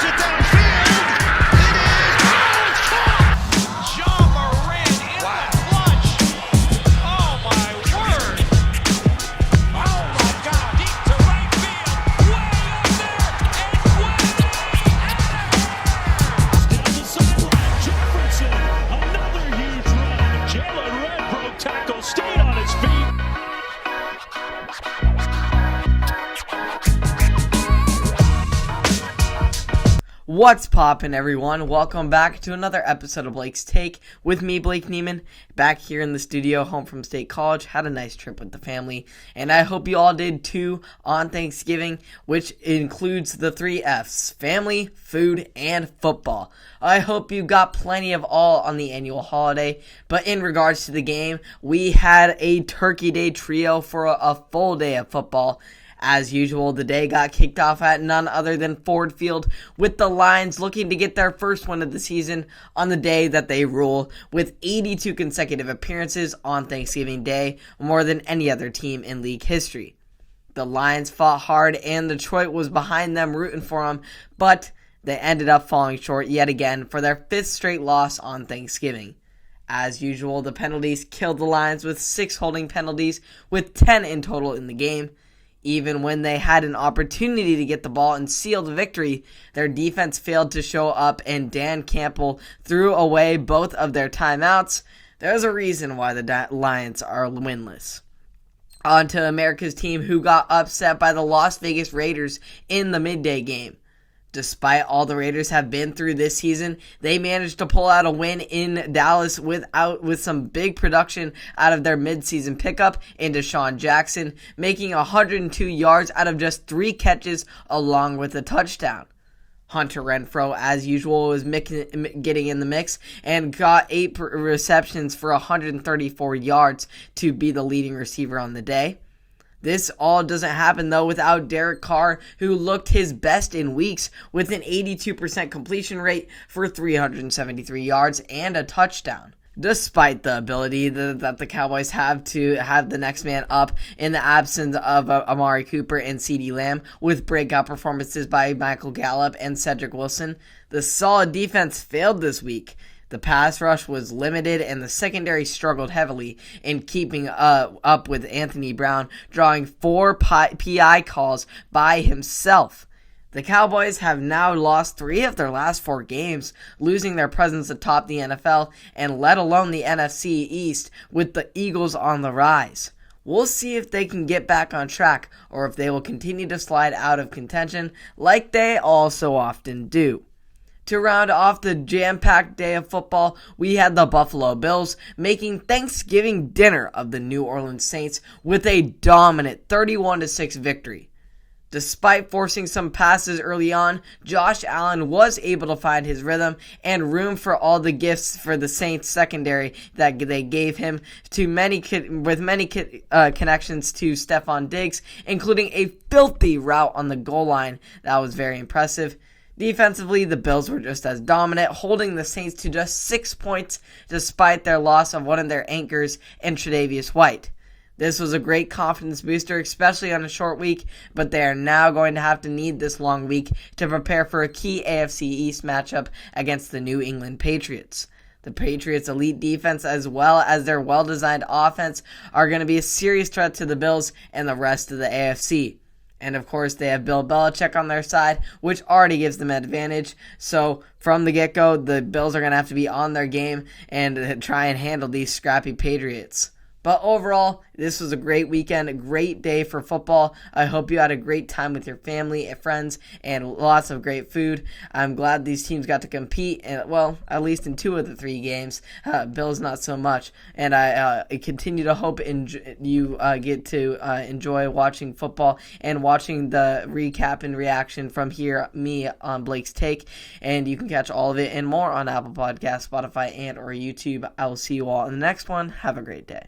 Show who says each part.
Speaker 1: it downfield. It is. Oh, it's caught. John Moran in the clutch. Oh, my word. Oh, my God. Deep to right field. Way up there. And way down the sideline. Jefferson. Another huge run. Jalen Red broke tackle. Stayed on his feet.
Speaker 2: What's poppin', everyone? Welcome back to another episode of Blake's Take with me, Blake Neiman, back here in the studio, home from State College. Had a nice trip with the family, and I hope you all did too on Thanksgiving, which includes the 3 F's: family, food, and football. I hope you got plenty of all on the annual holiday, but in regards to the game, we had a Turkey Day trio for a full day of football. As usual, the day got kicked off at none other than Ford Field, with the Lions looking to get their first win of the season on the day that they rule, with 82 consecutive appearances on Thanksgiving Day, more than any other team in league history. The Lions fought hard, and Detroit was behind them rooting for them, but they ended up falling short yet again for their 5th straight loss on Thanksgiving. As usual, the penalties killed the Lions with 6 holding penalties, with 10 in total in the game. Even when they had an opportunity to get the ball and seal the victory, their defense failed to show up, and Dan Campbell threw away both of their timeouts. There's a reason why the Lions are winless. On to America's team, who got upset by the Las Vegas Raiders in the midday game. Despite all the Raiders have been through this season, they managed to pull out a win in Dallas with some big production out of their midseason pickup in Deshaun Jackson, making 102 yards out of just 3 catches along with a touchdown. Hunter Renfrow, as usual, was getting in the mix and got 8 receptions for 134 yards to be the leading receiver on the day. This all doesn't happen, though, without Derek Carr, who looked his best in weeks with an 82% completion rate for 373 yards and a touchdown. Despite the ability that the Cowboys have to have the next man up in the absence of Amari Cooper and CeeDee Lamb, with breakout performances by Michael Gallup and Cedric Wilson, the solid defense failed this week. The pass rush was limited, and the secondary struggled heavily in keeping up with Anthony Brown, drawing 4 PI calls by himself. The Cowboys have now lost 3 of their last 4 games, losing their presence atop the NFL, and let alone the NFC East, with the Eagles on the rise. We'll see if they can get back on track, or if they will continue to slide out of contention like they all so often do. To round off the jam-packed day of football, we had the Buffalo Bills making Thanksgiving dinner of the New Orleans Saints with a dominant 31-6 victory. Despite forcing some passes early on, Josh Allen was able to find his rhythm and room for all the gifts for the Saints secondary that they gave him, with many connections to Stephon Diggs, including a filthy route on the goal line that was very impressive. Defensively, the Bills were just as dominant, holding the Saints to just 6 points despite their loss of one of their anchors in Tre'Davious White. This was a great confidence booster, especially on a short week, but they are now going to have to need this long week to prepare for a key AFC East matchup against the New England Patriots. The Patriots' elite defense, as well as their well-designed offense, are going to be a serious threat to the Bills and the rest of the AFC. And of course, they have Bill Belichick on their side, which already gives them an advantage. So from the get-go, the Bills are going to have to be on their game and try and handle these scrappy Patriots. But overall, this was a great weekend, a great day for football. I hope you had a great time with your family and friends and lots of great food. I'm glad these teams got to compete, and well, at least in 2 of the 3 games. Bills not so much. And I continue to hope you get to enjoy watching football and watching the recap and reaction from me on Blake's Take. And you can catch all of it and more on Apple Podcasts, Spotify, and or YouTube. I will see you all in the next one. Have a great day.